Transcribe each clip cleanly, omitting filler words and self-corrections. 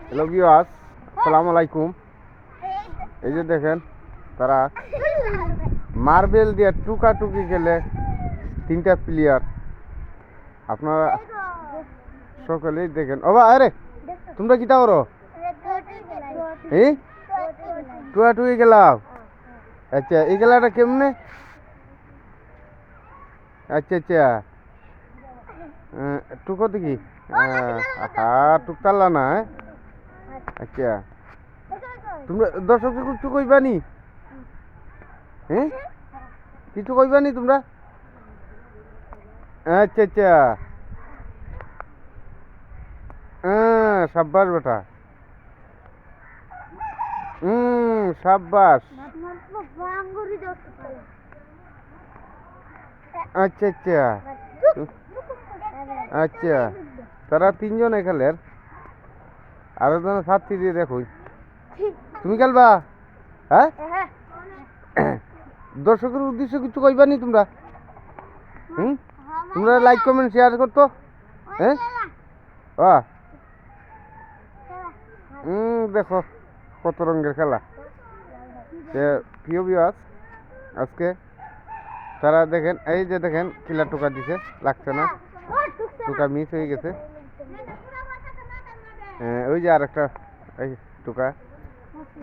Hello viewers, আসসালামু আলাইকুম। এই যে দেখেন, তারা মার্বেল দিয়ে টুকাটুকি খেলে, তিনটা প্লেয়ার। আপনারা সকলেই দেখেন। ও আরে তোমরা কিটা করো? এই টুকাটুকি খেলাও? আচ্ছা, এই খেলাটা কেমনে? আচ্ছা আচ্ছা, টুকো দেখি। টুক তাল্লা না? আচ্ছা, তোমরা দর্শককে কিছু কইবানি? হ্যাঁ, কিছু কইবানি তোমরা? আচ্ছা আচ্ছা, সাব্বাস বেটা। সাব্বাস। আচ্ছা আচ্ছা আচ্ছা, তারা তিনজন খেলের, আর একজন ছাত্রী দিয়ে দেখো। তুমি খেলবা? হ্যাঁ, দর্শকের উদ্দেশ্যে কিছু কইবানি তোমরা? তোমরা লাইক কমেন্ট শেয়ার করতো। হ্যাঁ, দেখো কত রঙের খেলা। প্রিয় ভিউয়ার্স, আজকে তারা দেখেন, এই যে দেখেন কিলা টোকা দিছে, লাগছে না, টোকা মিস হয়ে গেছে। ওই যে আর একটা এই টোকা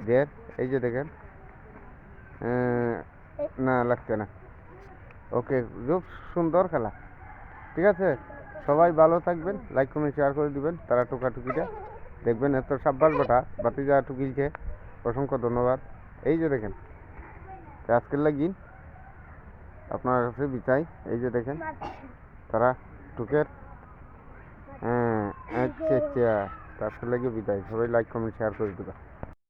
দের, এই যে দেখেন, না লাগছে না। ওকে, খুব সুন্দর খেলা। ঠিক আছে, সবাই ভালো থাকবেন, লাইক কমেন্ট শেয়ার করে দিবেন। তারা টোকাটুকিটা দেখবেন, এত সাব্বাস বেটা, বাতিজা টুকিলছে, অসংখ্য ধন্যবাদ। এই যে দেখেন, আজকের লাগিন আপনার কাছে বিচাই। এই যে দেখেন, তারা টুকের। আচ্ছা আচ্ছা, তার লাগে বিদায়। সবাই লাইক কমেন্ট শেয়ার করে দেবা।